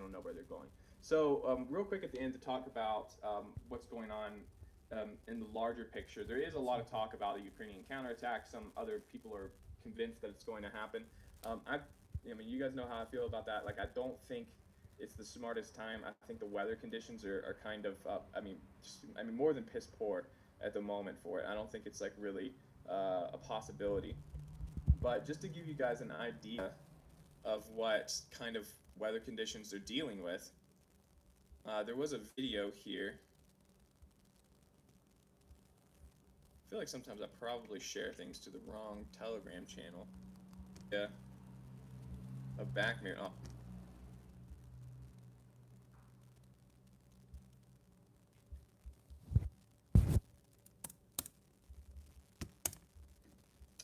don't know where they're going. So real quick at the end to talk about what's going on in the larger picture. There is a lot of talk about a Ukrainian counterattack. Some other people are convinced that it's going to happen. I mean, you guys know how I feel about that. Like, I don't think it's the smartest time. I think the weather conditions are kind of, I mean, more than piss poor at the moment for it. I don't think it's like really a possibility. But just to give you guys an idea of what kind of weather conditions they're dealing with, there was a video here. I feel like sometimes I probably share things to the wrong Telegram channel. Yeah. A back mirror. Oh.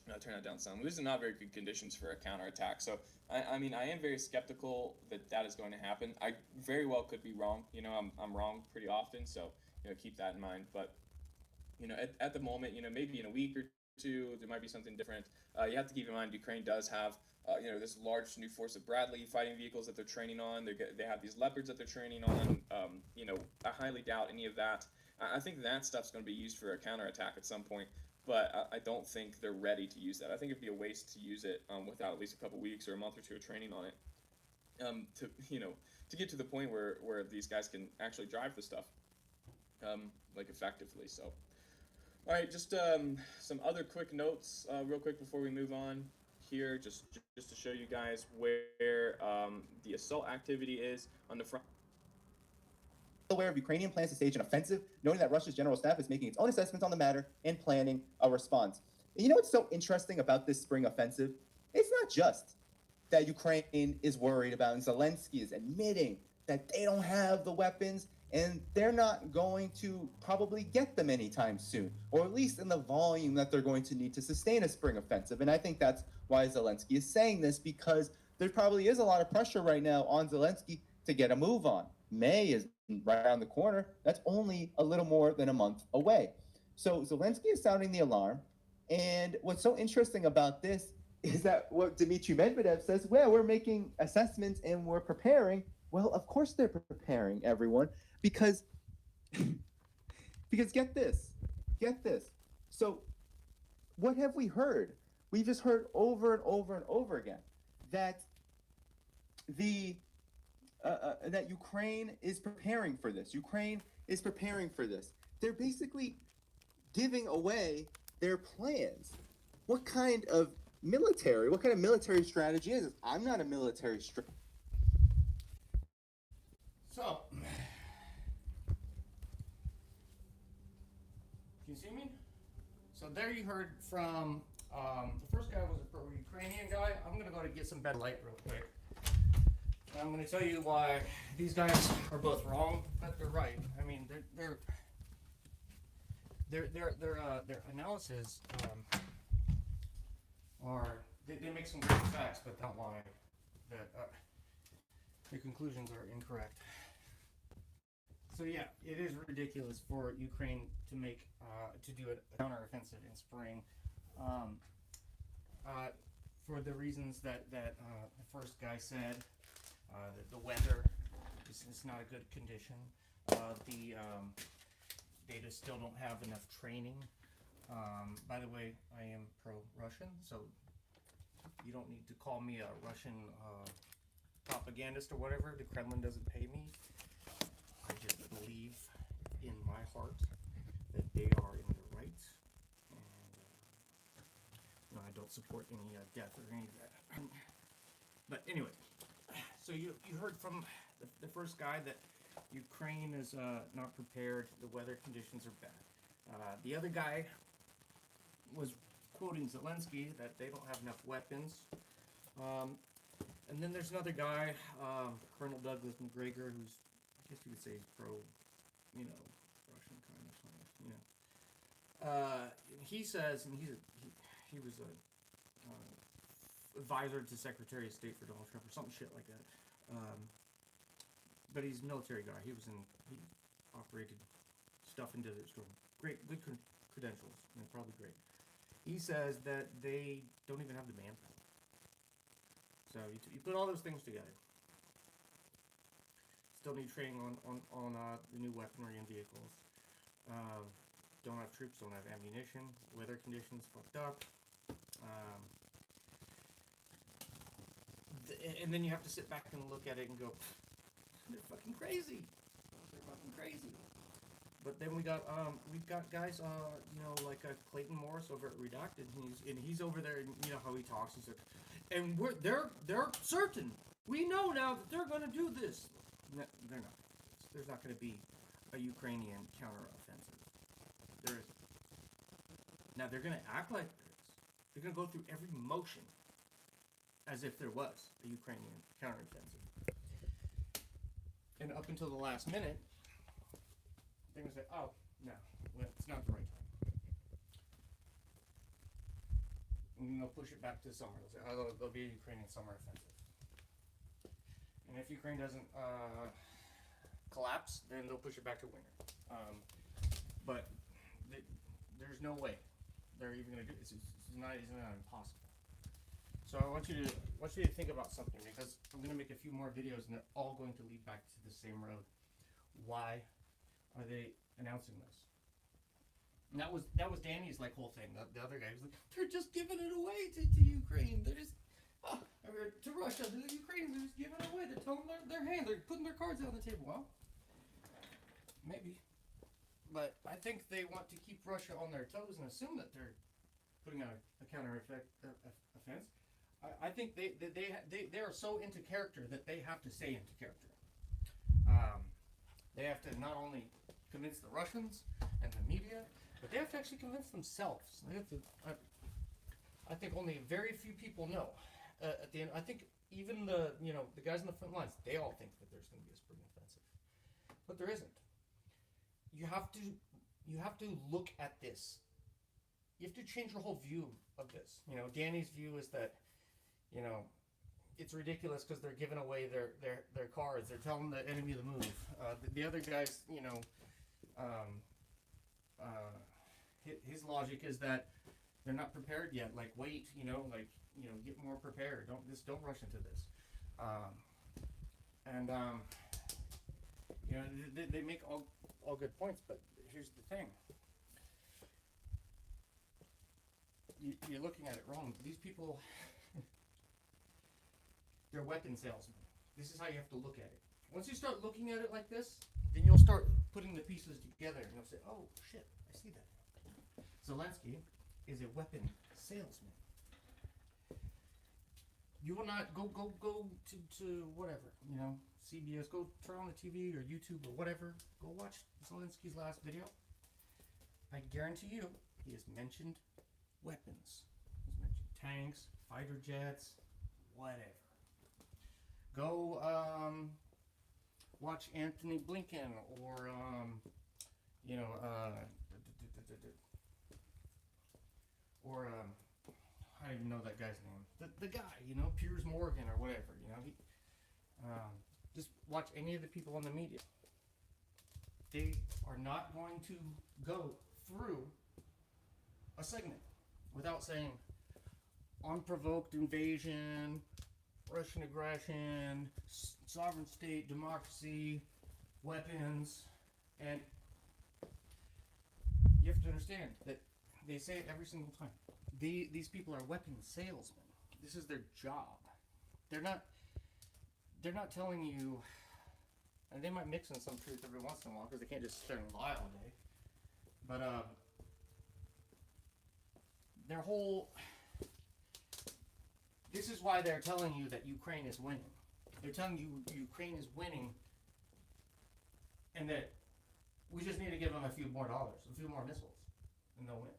I'll turn that down some. These are not very good conditions for a counterattack. So, I mean, I am very skeptical that that is going to happen. I very well could be wrong. You know, I'm wrong pretty often, so, you know, keep that in mind. But, you know, at the moment, you know, maybe in a week or two, there might be something different. You have to keep in mind Ukraine does have, you know, this large new force of Bradley fighting vehicles that they're training on. They have these Leopards that they're training on. You know, I highly doubt any of that. I think that stuff's going to be used for a counterattack at some point, but I don't think they're ready to use that. I think it'd be a waste to use it without at least a couple weeks or a month or two of training on it. To you know, to get to the point where these guys can actually drive the stuff like effectively. So, all right, just some other quick notes, real quick before we move on here, just to show you guys where the assault activity is on the front. Aware of Ukrainian plans to stage an offensive, noting that Russia's general staff is making its own assessments on the matter and planning a response. And you know what's so interesting about this spring offensive? It's not just that Ukraine is worried about, and Zelensky is admitting that they don't have the weapons and they're not going to probably get them anytime soon, or at least in the volume that they're going to need to sustain a spring offensive. And I think that's why Zelensky is saying this, because there probably is a lot of pressure right now on Zelensky to get a move on. May is right around the corner. That's only a little more than a month away. So Zelensky is sounding the alarm. And what's so interesting about this is that what Dmitry Medvedev says, well, we're making assessments and we're preparing. Well, of course they're preparing, everyone, because get this. So what have we heard? We've just heard over and over and over again that that Ukraine is preparing for this. Ukraine is preparing for this. They're basically giving away their plans. What kind of military strategy is this? I'm not a military strategist. So, can you see me? So there you heard from, the first guy was a pro-Ukrainian guy. I'm going to go to get some bed light real quick. I'm going to tell you why these guys are both wrong, but they're right. I mean, their analysis they make some great facts, but don't lie. That their conclusions are incorrect. So yeah, it is ridiculous for Ukraine to do a counteroffensive in spring, for the reasons that the first guy said. The weather is not a good condition. They just still don't have enough training. By the way, I am pro-Russian, so you don't need to call me a Russian propagandist or whatever. The Kremlin doesn't pay me. I just believe in my heart that they are in the right, and I don't support any death or any of that. But anyway. So you heard from the first guy that Ukraine is not prepared. The weather conditions are bad. The other guy was quoting Zelensky that they don't have enough weapons. And then there's another guy, Colonel Douglas McGregor, who's, I guess you could say, he's pro, Russian kind of something, he says, and he was a advisor to Secretary of State for Donald Trump or some shit like that. But he's a military guy. He operated stuff in Desert Storm. Good credentials, probably great. He says that they don't even have the manpower. So you put all those things together. still need training on the new weaponry and vehicles. Don't have troops, don't have ammunition, weather conditions fucked up. And then you have to sit back and look at it and go, they're fucking crazy. They're fucking crazy. But then we've got guys, like Clayton Morris over at Redacted, and he's over there, and you know how he talks. He's like, and they're certain. We know now that they're going to do this. No, they're not. There's not going to be a Ukrainian counteroffensive. There isn't. Now they're going to act like there is. They're going to go through every motion as if there was a Ukrainian counteroffensive. And up until the last minute, they're going to say, oh, no, well, it's not the right time. And then they'll push it back to summer. They'll say, oh, there'll be a Ukrainian summer offensive. And if Ukraine doesn't collapse, then they'll push it back to winter. But there's no way they're even going to do it. It's not impossible. So I want you to think about something, because I'm going to make a few more videos, and they're all going to lead back to the same road. Why are they announcing this? And that was Danny's whole thing. The other guy was like, they're just giving it away to Ukraine. They're just to Russia. The Ukrainians are just giving it away. They're telling their hand. They're putting their cards out on the table. Well, maybe, but I think they want to keep Russia on their toes and assume that they're putting out a counter offense. I think they are so into character that they have to stay into character. They have to not only convince the Russians and the media, but they have to actually convince themselves. They have to. I think only very few people know. At the end, I think even the guys on the front lines, they all think that there's going to be a spring offensive, but there isn't. You have to look at this. You have to change your whole view of this. Danny's view is that, it's ridiculous because they're giving away their cards. They're telling the enemy to move. The other guys, his logic is that they're not prepared yet. Like, wait, get more prepared. Don't rush into this. They make all good points, but here's the thing. You're looking at it wrong. These people, they're weapon salesmen. This is how you have to look at it. Once you start looking at it like this, then you'll start putting the pieces together, and you'll say, oh, shit, I see that. Zelensky is a weapon salesman. You will not go to whatever, CBS, go turn on the TV or YouTube or whatever, go watch Zelensky's last video. I guarantee you, he has mentioned weapons. He's mentioned tanks, fighter jets, whatever. Go watch Anthony Blinken or I don't even know that guy's name. The guy, Piers Morgan or whatever. Just watch any of the people on the media. They are not going to go through a segment without saying unprovoked invasion, Russian aggression, sovereign state, democracy, weapons, and you have to understand that they say it every single time. These people are weapons salesmen. This is their job. They're not telling you, and they might mix in some truth every once in a while because they can't just sit there and lie all day. But their whole, this is why they're telling you that Ukraine is winning. They're telling you Ukraine is winning, and that we just need to give them a few more dollars, a few more missiles, and they'll win.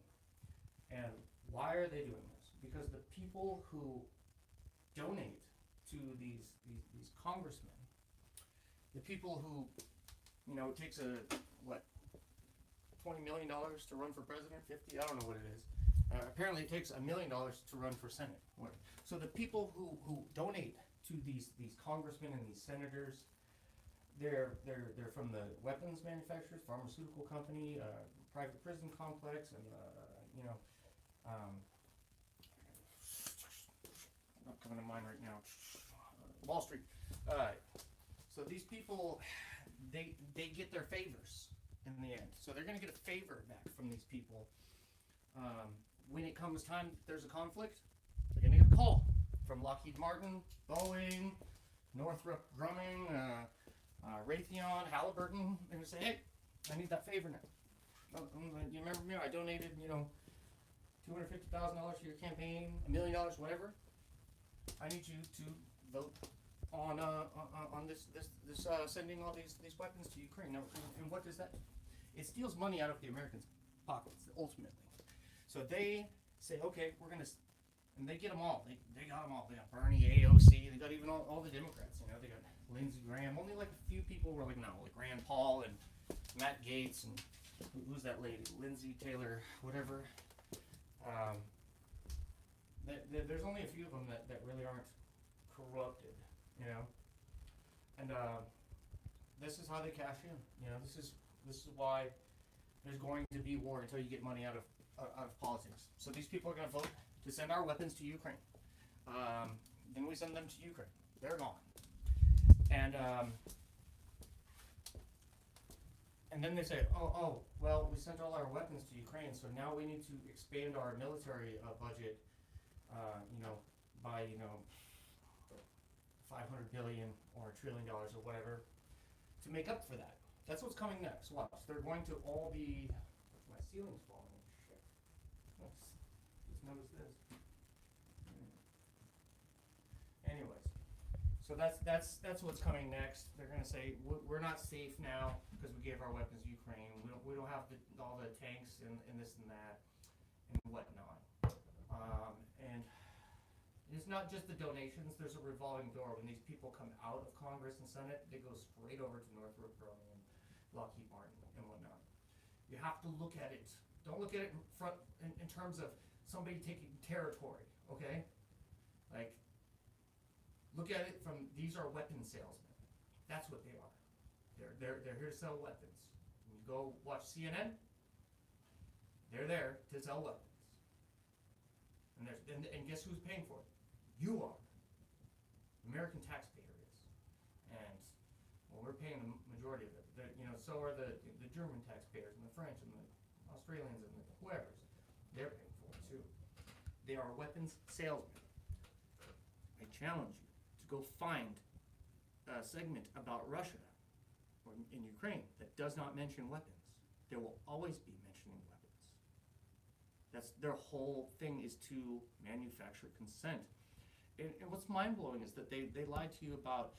And why are they doing this? Because the people who donate to these congressmen, the people who, it takes $20 million to run for president, 50, I don't know what it is. Apparently it takes $1 million to run for Senate. So the people who donate to these congressmen and these senators, they're from the weapons manufacturers, pharmaceutical company, private prison complex, and not coming to mind right now. Wall Street. So these people, they get their favors in the end. So they're going to get a favor back from these people. When it comes time, there's a conflict, they're going to get a call from Lockheed Martin, Boeing, Northrop Grumman, Raytheon, Halliburton. They're going to say, hey, I need that favor now. You remember me? I donated, $250,000 for your campaign, $1 million, whatever. I need you to vote on this sending all these weapons to Ukraine. Now, and what does that do? It steals money out of the Americans' pockets, ultimately. So they say, okay, we're gonna, and they get them all. They got them all. They got Bernie, AOC. They got even all the Democrats. They got Lindsey Graham. Only like a few people were like, no, like Rand Paul and Matt Gaetz and who's that lady, Lindsay Taylor, whatever. There's only a few of them that really aren't corrupted, and this is how they cash in. This is why there's going to be war until you get money out of politics. So these people are going to vote to send our weapons to Ukraine. Then we send them to Ukraine. They're gone, and then they say, oh, well, we sent all our weapons to Ukraine, so now we need to expand our military budget, by, $500 billion or $1 trillion or whatever to make up for that. That's what's coming next. Watch. They're going to all be. My ceiling's falling. Shit. Just notice this. Anyways, so that's what's coming next. They're gonna say we're not safe now because we gave our weapons to Ukraine. We don't have all the tanks and this and that and whatnot. And it's not just the donations. There's a revolving door. When these people come out of Congress and Senate, they go straight over to Northrop Grumman, Lockheed Martin, and whatnot. You have to look at it. Don't look at it in terms of somebody taking territory. Okay, like look at it from these are weapons salesmen. That's what they are. They're here to sell weapons. When you go watch CNN, they're there to sell weapons. And guess who's paying for it? You are. American taxpayer is. And well, we're paying the majority of it. So are the German taxpayers and the French and the Australians and the whoever's. They're paying for it too. They are weapons salesmen. I challenge you to go find a segment about Russia or in Ukraine that does not mention weapons. There will always be mentioning weapons. That's their whole thing, is to manufacture consent. And what's mind-blowing is that they lied to you about,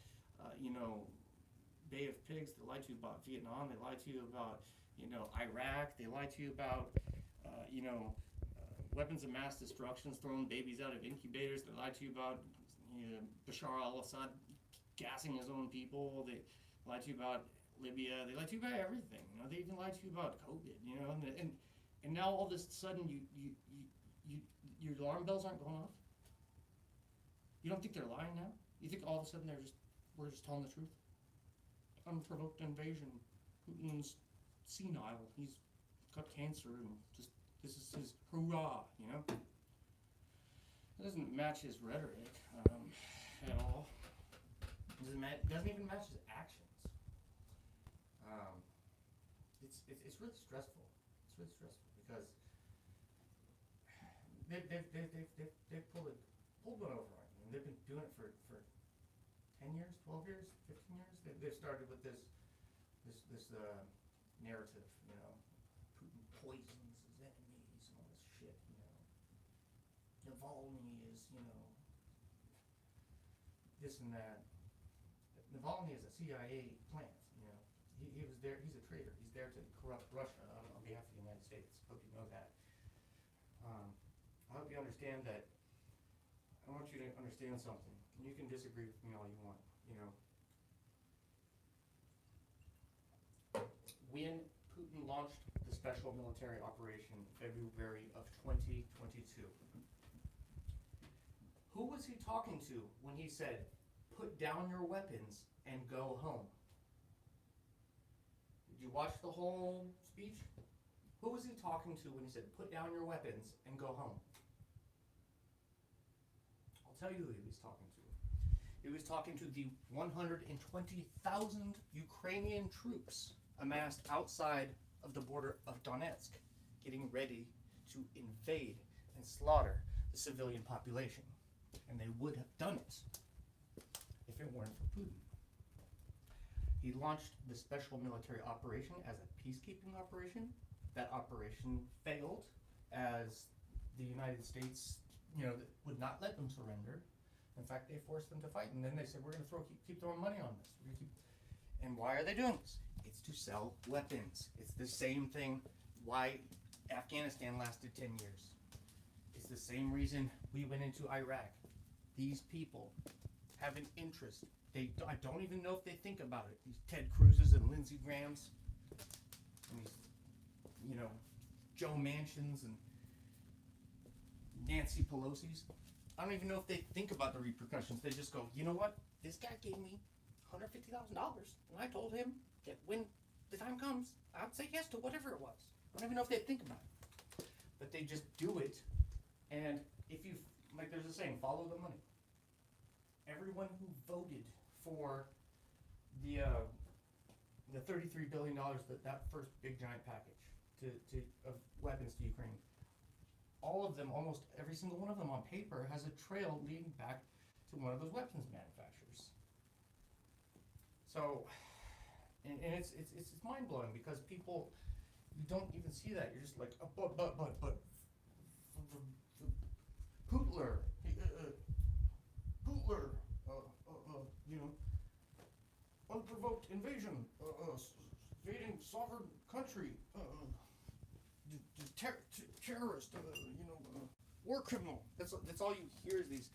Bay of Pigs. They lied to you about Vietnam. They lied to you about, Iraq. They lied to you about, weapons of mass destruction, throwing babies out of incubators. They lied to you about Bashar al-Assad gassing his own people. They lied to you about Libya. They lied to you about everything. They even lied to you about COVID. And now all of a sudden your alarm bells aren't going off. You don't think they're lying now? You think all of a sudden we're just telling the truth? Unprovoked invasion. Putin's senile. He's got cancer and just this is his hoorah. It doesn't match his rhetoric at all. It doesn't even match his actions. It's really stressful. It's really stressful because they've pulled one over on you, and they've been doing it for 10 years, 12 years, 15 years. They've started with this narrative, Putin poisons his enemies and all this shit, Navalny is, this and that. Navalny is a CIA plant, He was there, he's a traitor. He's there to corrupt Russia on behalf of the United States. I hope you know that. I hope you understand that. I want you to understand something. And you can disagree with me all you want, When Putin launched the special military operation in February of 2022, who was he talking to when he said, put down your weapons and go home? Did you watch the whole speech? Who was he talking to when he said, put down your weapons and go home? I'll tell you who he was talking to. He He was talking to the 120,000 Ukrainian troops amassed outside of the border of Donetsk, getting ready to invade and slaughter the civilian population. And they would have done it if it weren't for Putin. He launched the special military operation as a peacekeeping operation. That operation failed as the United States, would not let them surrender. In fact, they forced them to fight, and then they said, we're going to keep throwing money on this. And why are they doing this? It's to sell weapons. It's the same thing why Afghanistan lasted 10 years. It's the same reason we went into Iraq. These people have an interest. I don't even know if they think about it. These Ted Cruzes and Lindsey Grahams, and these, Joe Manchins and Nancy Pelosi's. I don't even know if they think about the repercussions. They just go, you know what? This guy gave me $150,000, and I told him that when the time comes, I'd say yes to whatever it was. I don't even know if they think about it. But they just do it, and if you, like there's a saying, follow the money. Everyone who voted for the $33 billion, that first big giant package of weapons to Ukraine, all of them, almost every single one of them on paper, has a trail leading back to one of those weapons manufacturers. So, and it's mind blowing because people, you don't even see that. You're just like, Putler, unprovoked invasion, invading sovereign country, terrorist, war criminal. That's all you hear is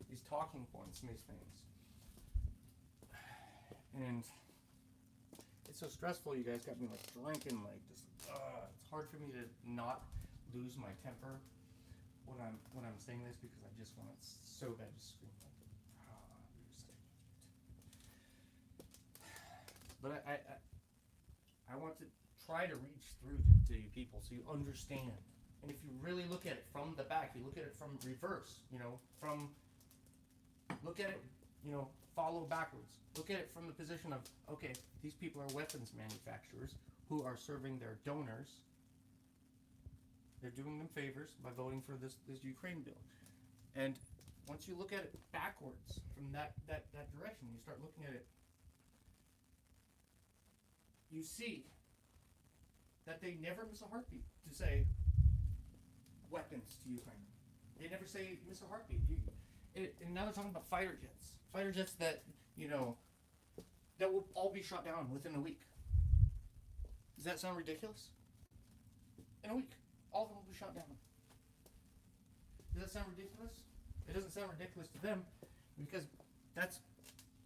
these talking points and these things. And it's so stressful. You guys got me like drinking, like just. It's hard for me to not lose my temper when I'm saying this because I just want it so bad to scream like, you're such an idiot. But I want to try to reach through to you people so you understand. And if you really look at it from the back, you look at it from reverse, look at it, follow backwards. Look at it from the position of, okay, these people are weapons manufacturers who are serving their donors. They're doing them favors by voting for this Ukraine bill. And once you look at it backwards from that direction, you start looking at it, you see that they never miss a heartbeat to say weapons to Ukraine. They never say miss a heartbeat. And now they're talking about fighter jets. Fighter jets that, that will all be shot down within a week. Does that sound ridiculous? In a week, all of them will be shot down. Does that sound ridiculous? It doesn't sound ridiculous to them because that's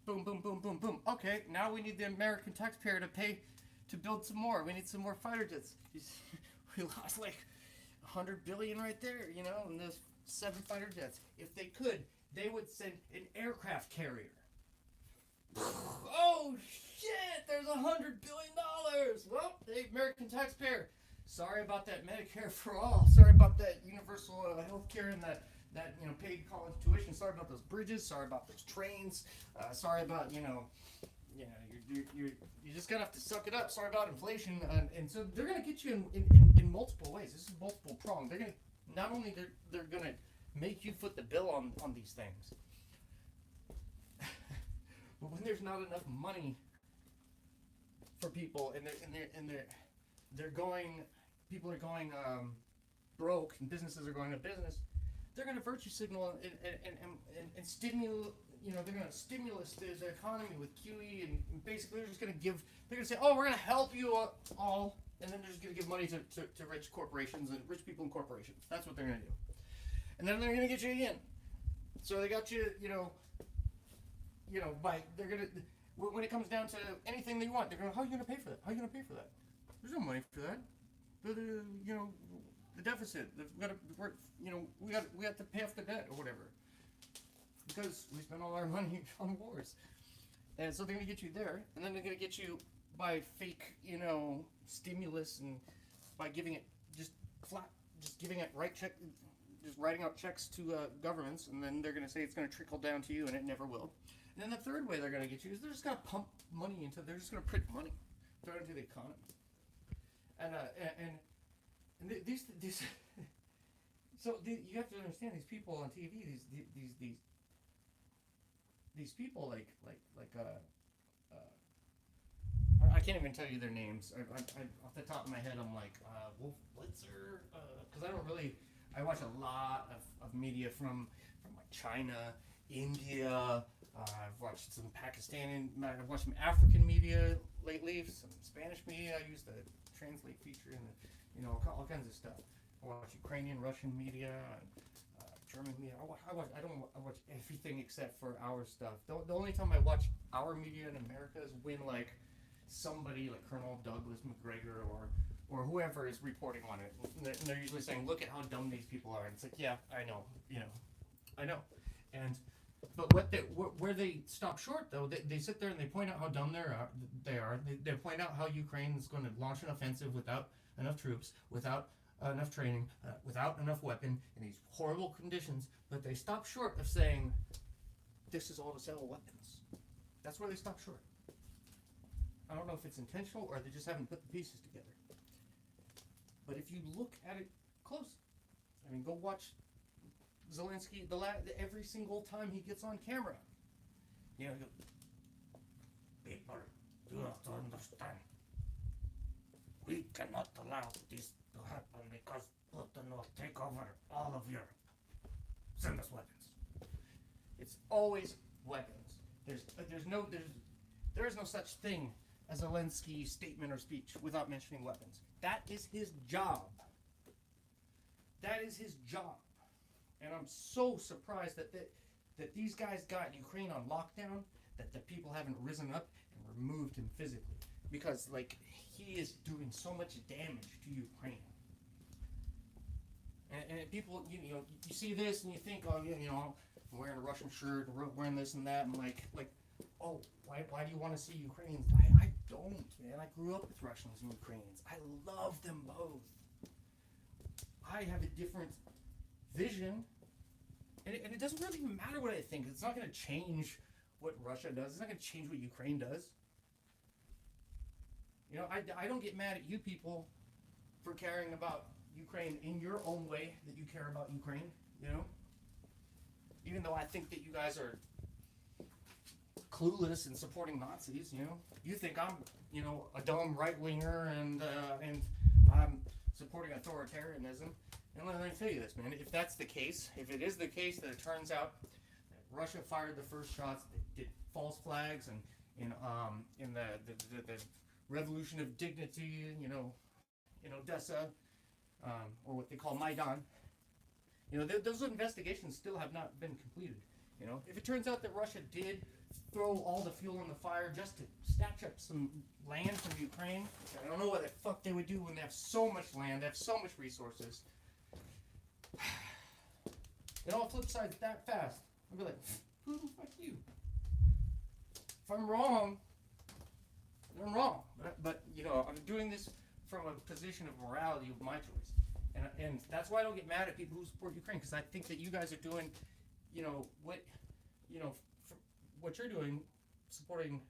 boom, boom, boom, boom, boom. Okay, now we need the American taxpayer to pay to build some more. We need some more fighter jets. We lost like $100 billion right there, and those 7 fighter jets. If they could, they would send an aircraft carrier. Oh shit! There's $100 billion. Well, the American taxpayer. Sorry about that Medicare for all. Sorry about that universal health care and that paid college tuition. Sorry about those bridges. Sorry about those trains. Sorry about you just gotta have to suck it up. Sorry about inflation. And so they're gonna get you in multiple ways. This is multiple pronged. They're gonna not only they're gonna make you foot the bill on these things, but when there's not enough money for people and they're going, people are going broke and businesses are going to business, they're going to virtue signal and stimulate. They're going to stimulus the economy with QE and basically they're just going to give. They're going to say, oh, we're going to help you all, and then they're just going to give money to rich corporations and rich people in corporations. That's what they're going to do, and then they're going to get you again. So they got you, they're going to. When it comes down to anything that you want, they're going, how are you going to pay for that? How are you going to pay for that? There's no money for that. The deficit. We got to pay off the debt or whatever. Because we spent all our money on wars. And so they're going to get you there, and then they're going to get you by fake, stimulus and by giving it just giving it just writing out checks to governments, and then they're going to say it's going to trickle down to you, and it never will. And then the third way they're going to get you is they're just going to pump money into. They're just going to print money, throw it into the economy. And these so you have to understand these people on TV. These people like I can't even tell you their names. I off the top of my head, I'm like Wolf Blitzer, because I watch a lot of media from like China, India. I've watched some Pakistani, I've watched some African media lately, some Spanish media. I use the translate feature and all kinds of stuff. I watch Ukrainian, Russian media, and German media. I watch everything except for our stuff. The only time I watch our media in America is when like somebody like Colonel Douglas McGregor or whoever is reporting on it. And they're usually saying, "Look at how dumb these people are." And it's like, yeah, I know, I know. But where they stop short though, they sit there and they point out how dumb they are. They point out how Ukraine is going to launch an offensive without enough troops, without enough training, without enough weapon, in these horrible conditions. But they stop short of saying, "This is all to sell weapons." That's where they stop short. I don't know if it's intentional or they just haven't put the pieces together. But if you look at it close, I mean, go watch Zelensky every single time he gets on camera. People, you have to understand. We cannot allow this to happen because Putin will take over all of Europe. Send us weapons. It's always weapons. There is no such thing as a Zelensky statement or speech without mentioning weapons. That is his job. That is his job. And I'm so surprised that these guys got Ukraine on lockdown, that the people haven't risen up and removed him physically. Because, like, he is doing so much damage to Ukraine. And people, you see this and you think, oh, yeah, I'm wearing a Russian shirt, wearing this and that, and like, oh, why do you want to see Ukrainians die? I don't, man. I grew up with Russians and Ukrainians. I love them both. I have a different vision, and it doesn't really matter what I think. It's not going to change what Russia does. It's not going to change what Ukraine does. I don't get mad at you people for caring about Ukraine in your own way that you care about Ukraine, even though I think that you guys are clueless in supporting Nazis. You think I'm a dumb right-winger and I'm supporting authoritarianism. And let me tell you this, man. If that's the case, if it is the case that it turns out that Russia fired the first shots, that did false flags, and in the Revolution of Dignity, in Odessa, or what they call Maidan, those investigations still have not been completed. If it turns out that Russia did throw all the fuel in the fire just to snatch up some land from Ukraine, I don't know what the fuck they would do when they have so much land, they have so much resources. It all flip sides that fast. I'll be like, fuck you. If I'm wrong, then I'm wrong. But I'm doing this from a position of morality of my choice. And that's why I don't get mad at people who support Ukraine, because I think that you guys are doing, what you're doing, supporting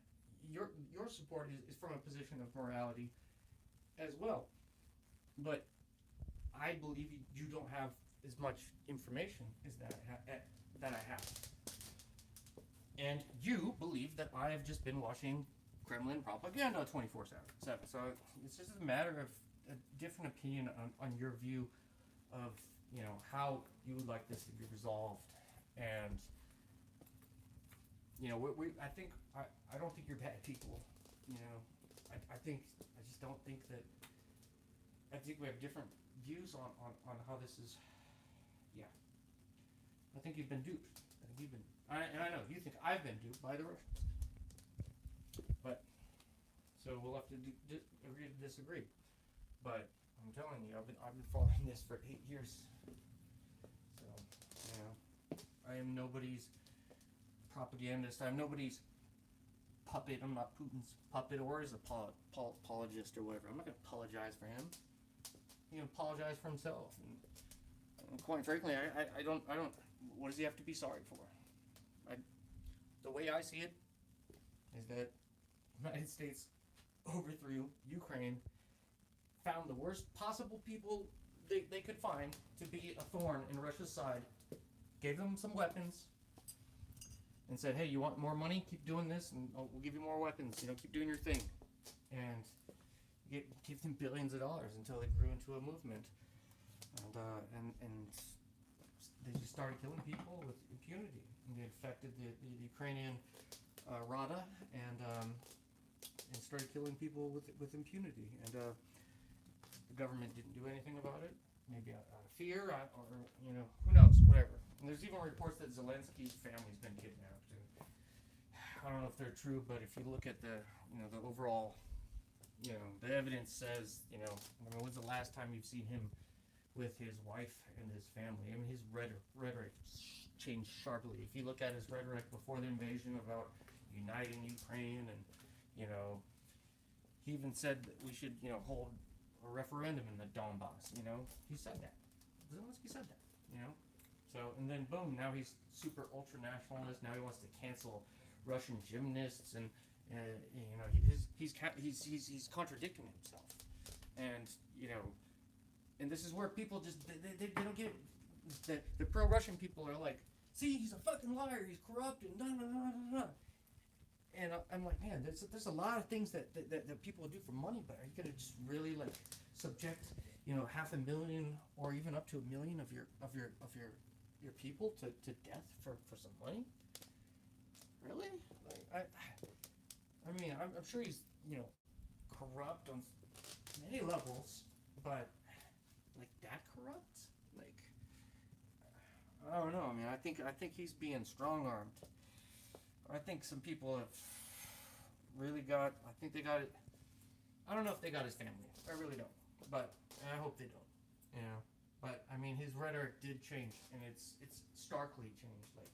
your support is from a position of morality as well. But I believe you don't have as much information as that I have. And you believe that I have just been watching Kremlin propaganda 24/7. So it's just a matter of a different opinion on your view of how you would like this to be resolved. And I don't think you're bad people. I just don't think that. I think we have different views on how this is. Yeah. I think you've been duped. And I know you think I've been duped by the Russians. But so we'll have to agree to disagree. But I'm telling you, I've been following this for 8 years. So I am nobody's propagandist. I'm nobody's puppet. I'm not Putin's puppet or his apologist or whatever. I'm not going to apologize for him. He can apologize for himself. And quite frankly, I don't. What does he have to be sorry for? the way I see it is that the United States overthrew Ukraine, found the worst possible people they could find to be a thorn in Russia's side, gave them some weapons, and said, hey, you want more money? Keep doing this, and we'll give you more weapons. Keep doing your thing. And give them billions of dollars until they grew into a movement. And they just started killing people with impunity. And they infected the Ukrainian Rada and started killing people with impunity. And the government didn't do anything about it. Maybe out of fear, or who knows, whatever. And there's even reports that Zelensky's family's been kidnapped. And I don't know if they're true, but if you look at the overall, the evidence says, when's the last time you've seen him with his wife and his family? I mean, his rhetoric changed sharply. If you look at his rhetoric before the invasion about uniting Ukraine, and he even said that we should, hold a referendum in the Donbass. He said that. Zelensky said that. So, and then boom, now he's super ultra nationalist. Now he wants to cancel Russian gymnasts, and he's contradicting himself. And and this is where people just they don't get it. The pro-Russian people are like, see, he's a fucking liar, he's corrupt, and And I'm like, man, there's a lot of things that people do for money, but are you gonna just really like subject 500,000 or even up to 1 million of your people to death for some money? Really? Like, I mean, I'm sure he's corrupt on many levels, but like that corrupt? Like, I don't know. I mean, I think he's being strong-armed. I think some people have really got. I think they got it. I don't know if they got his family. I really don't. But I hope they don't. But I mean, his rhetoric did change, and it's starkly changed. Like,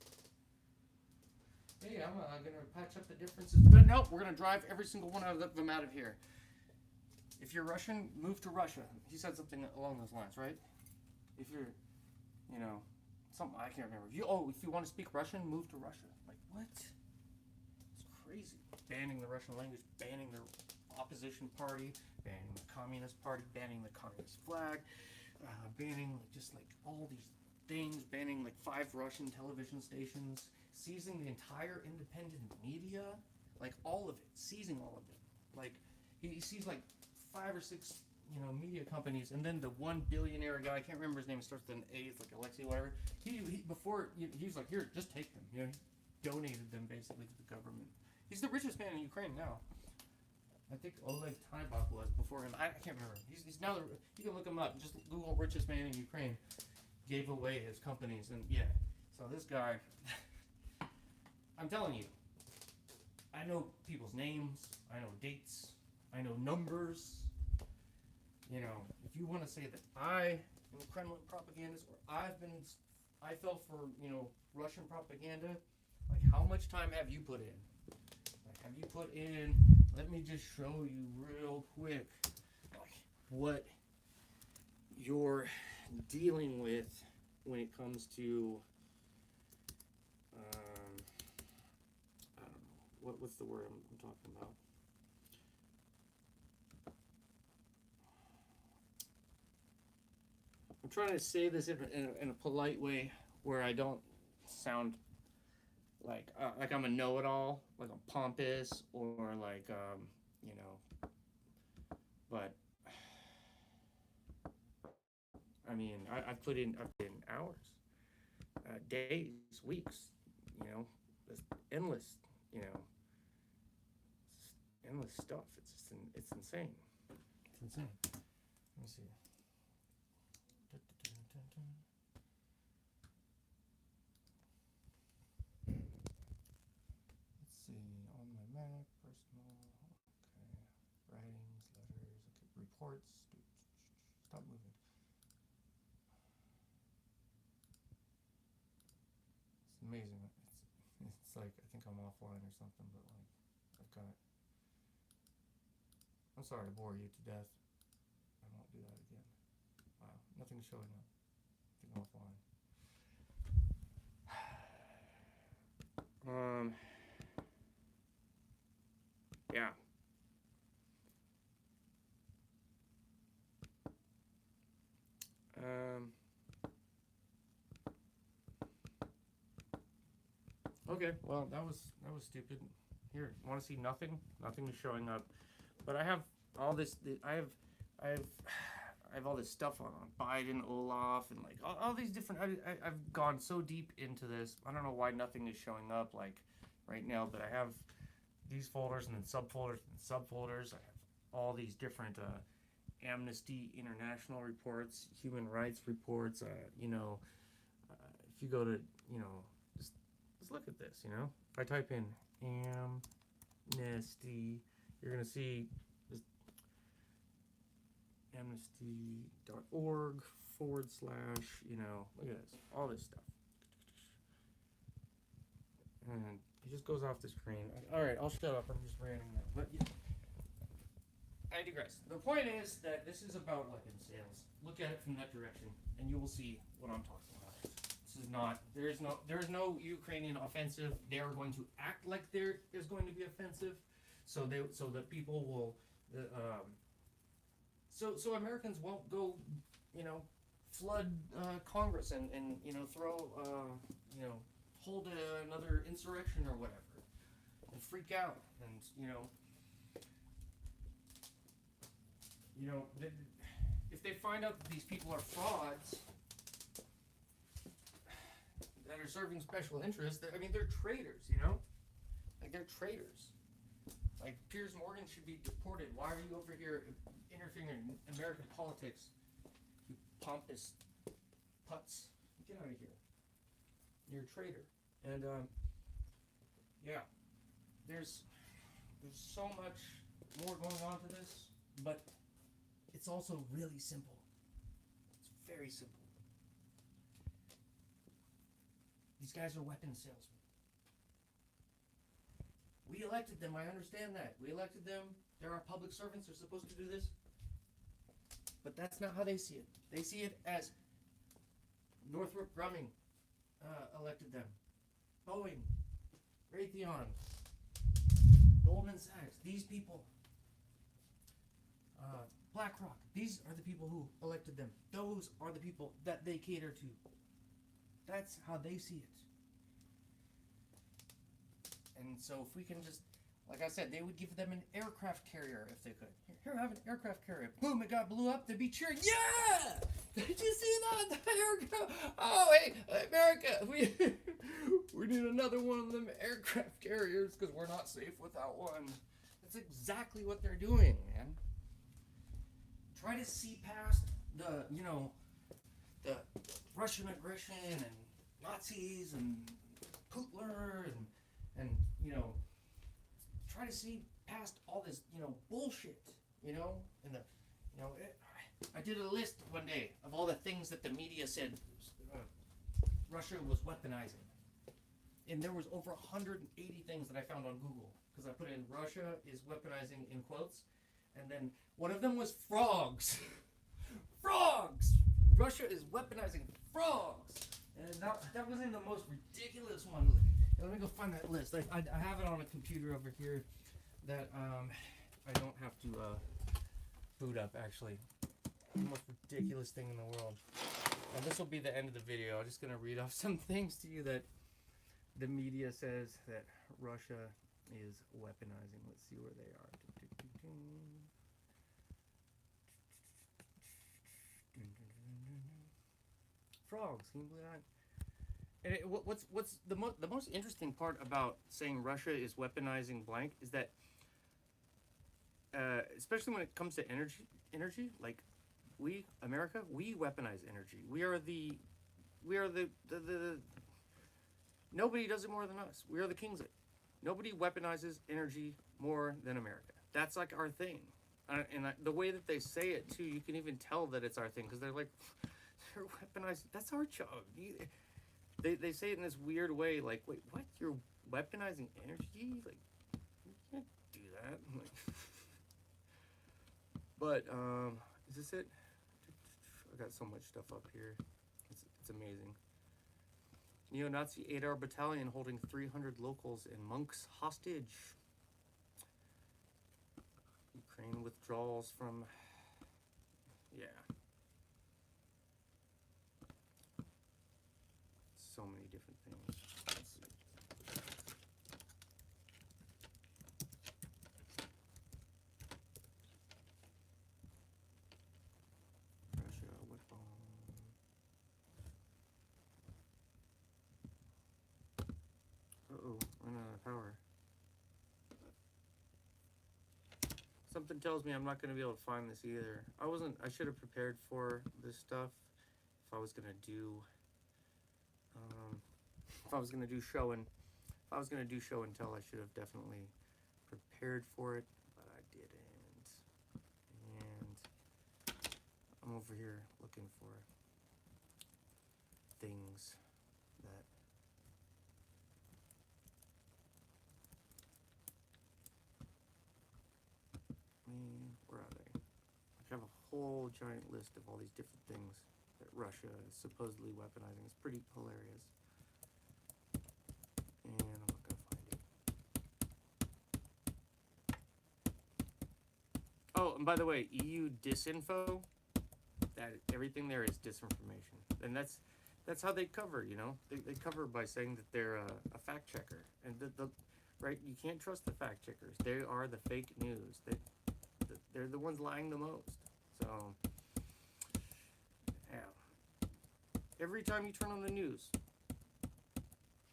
hey, I'm gonna patch up the differences, but no, we're gonna drive every single one of them out of here. If you're Russian, move to Russia. He said something along those lines, right? If you're, something I can't remember. If you want to speak Russian, move to Russia. Like, what? It's crazy. Banning the Russian language, banning the opposition party, banning the Communist Party, banning the Communist flag, banning just like all these things, banning like 5 Russian television stations, seizing the entire independent media, like all of it, seizing all of it. Like he sees like 5 or 6 media companies, and then the one billionaire guy, I can't remember his name, it starts with an A, it's like Alexei, whatever. He was like, here, just take them. He donated them basically to the government. He's the richest man in Ukraine now. I think Oleg Tynebach was before him. I can't remember. He's now you can look him up. Just Google richest man in Ukraine. Gave away his companies, and yeah. So this guy, I'm telling you, I know people's names. I know dates. I know numbers. If you want to say that I am a Kremlin propagandist, or I fell for Russian propaganda, like how much time have you put in? Like, have you put in? Let me just show you real quick, like what you're dealing with when it comes to I don't know what's the word I'm talking about. I'm trying to say this in a polite way where I don't sound like I'm a know-it-all, like I'm pompous, or like but I mean I've put in hours, days, weeks, just endless, endless stuff. It's insane. It's insane. Let me see. Let's see, on my Mac, personal, okay, writings, letters, okay, reports, stop moving. It's amazing. It's like, I think I'm offline or something, but like, I've got, I'm sorry to bore you to death. I won't do that again. Wow, nothing's showing up. I think I'm offline. Okay, well that was stupid. Here, want to see nothing? Nothing is showing up. But I have all this. I have all this stuff on Biden, Olaf, and like all these different. I've gone so deep into this. I don't know why nothing is showing up like right now. But I have these folders and then subfolders and subfolders. I have all these different Amnesty International reports, human rights reports. You know, if you go to just look at this. You know, if I type in Amnesty, you're gonna see this amnesty.org / look at this, all this stuff. And it just goes off the screen. Alright, I'll shut up, I'm just ranting now. But I digress. The point is that this is about weapon sales. Look at it from that direction, and you will see what I'm talking about. This is not, there is no Ukrainian offensive. They are going to act like there is going to be offensive, so that people will, so Americans won't go, flood Congress and throw, hold another insurrection or whatever, and freak out, and if they find out that these people are frauds that are serving special interests, they're traitors, like they're traitors. Like Piers Morgan should be deported. Why are you over here interfering in American politics? You pompous putz. Get out of here. You're a traitor. And yeah, there's so much more going on to this, but it's also really simple. It's very simple. These guys are weapons salesmen. We elected them, I understand that. We elected them. They're our public servants. They're supposed to do this. But that's not how they see it. They see it as Northrop Grumman elected them. Boeing, Raytheon, Goldman Sachs, these people, BlackRock, these are the people who elected them. Those are the people that they cater to. That's how they see it. And so if we can just, like I said, they would give them an aircraft carrier if they could. Here, have an aircraft carrier. Boom, it got blew up. They'd be cheering. Yeah! Did you see that? Oh, hey, America, we need another one of them aircraft carriers because we're not safe without one. That's exactly what they're doing, man. Try to see past the Russian aggression and Nazis and Putler and try to see past all this, bullshit, and I did a list one day of all the things that the media said Russia was weaponizing, and there was over 180 things that I found on Google, because I put in Russia is weaponizing in quotes, and then one of them was frogs. Frogs! Russia is weaponizing frogs! And that wasn't the most ridiculous one. Let me go find that list. I have it on a computer over here that I don't have to boot up, actually. The most ridiculous thing in the world. And this will be the end of the video. I'm just going to read off some things to you that the media says that Russia is weaponizing. Let's see where they are. Frogs, can you believe that? And what's the most interesting part about saying Russia is weaponizing blank is that, especially when it comes to energy, like we, America, we weaponize energy. We are the nobody does it more than us. We are the kings of it. Nobody weaponizes energy more than America. That's like our thing. The way that they say it too, you can even tell that it's our thing, because they're like, they're weaponizing. That's our job. They say it in this weird way, like, wait, what? You're weaponizing energy? Like, you can't do that. Like, but is this it? I got so much stuff up here. It's amazing. Neo-Nazi 8-hour battalion holding 300 locals and monks hostage. Ukraine withdrawals from, yeah. So many different things. Let's see. Something tells me I'm not gonna be able to find this either. I should have prepared for this stuff if I was gonna do, if I was gonna do show and tell. I should have definitely prepared for it, but I didn't. And I'm over here looking for things that where are they? I have a whole giant list of all these different things that Russia is supposedly weaponizing. It's pretty hilarious. And I'm not gonna find it. Oh, and by the way, EU disinfo, that everything there is disinformation. And that's how they cover, you know? They cover by saying that they're a fact checker. And right, you can't trust the fact checkers. They are the fake news. They're the ones lying the most. So, yeah. Every time you turn on the news,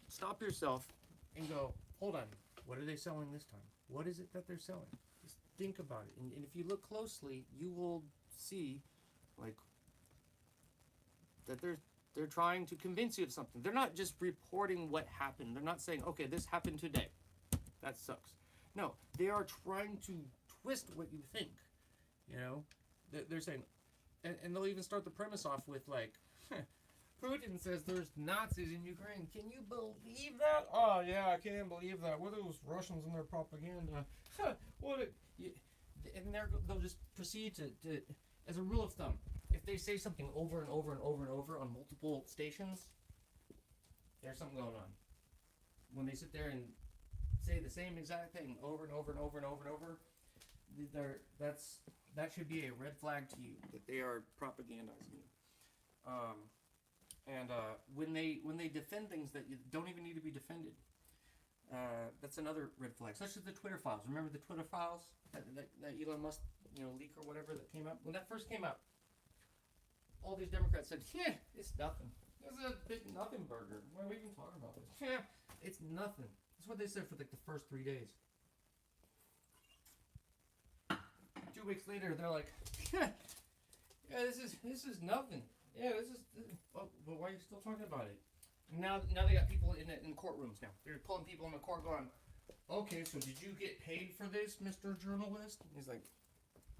stop yourself and go, hold on, what are they selling this time? What is it that they're selling? Just think about it. And if you look closely, you will see, like, that they're trying to convince you of something. They're not just reporting what happened. They're not saying, okay, this happened today. That sucks. No, they are trying to twist what you think. You know? They're saying, and they'll even start the premise off with, like, Putin says there's Nazis in Ukraine. Can you believe that? Oh, yeah, I can't believe that. What are those Russians and their propaganda? And they'll just proceed to, as a rule of thumb, if they say something over and over and over and over on multiple stations, there's something going on. When they sit there and say the same exact thing over and over and over and over and over, that should be a red flag to you that they are propagandizing you. When they defend things that you don't even need to be defended, that's another red flag. Such as the Twitter files. Remember the Twitter files that Elon Musk, leak or whatever that came out? When that first came out, all these Democrats said, "Yeah, it's nothing. It's a big nothing burger. Why are we even talking about this? Yeah, it's nothing." That's what they said for like the first 3 days. 2 weeks later, they're like, "Yeah, this is nothing. Yeah, but why are you still talking about it?" And now they got people in courtrooms now. They're pulling people in the court going, "Okay, so did you get paid for this, Mr. Journalist?" And he's like,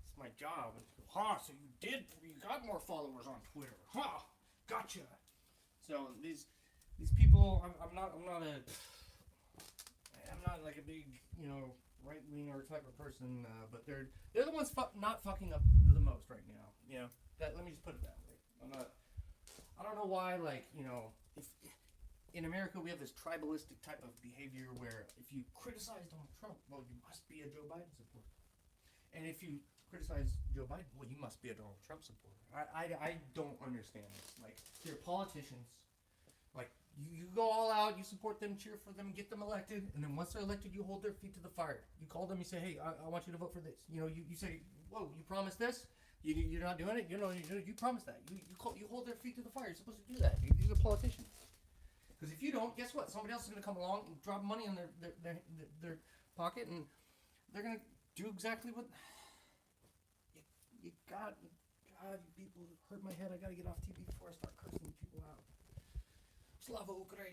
"It's my job." And he goes, so you got more followers on Twitter. Gotcha. So these people, I'm not like a big, right winger type of person, but they're the ones not fucking up the most right now. Let me just put it that way. I don't know why, if in America we have this tribalistic type of behavior where if you criticize Donald Trump, well, you must be a Joe Biden supporter. And if you criticize Joe Biden, well, you must be a Donald Trump supporter. I don't understand this. Like, they're politicians. Like, you go all out, you support them, cheer for them, get them elected, and then once they're elected, you hold their feet to the fire. You call them, you say, "Hey, I want you to vote for this." You say, "Whoa, you promised this? You're not doing it? You promised that. You hold their feet to the fire. You're supposed to do that. These are politicians. Because if you don't, guess what? Somebody else is going to come along and drop money in their pocket, and they're going to do exactly what... God, you people hurt my head. I got to get off TV before I start cursing people out. Slava Ukraini.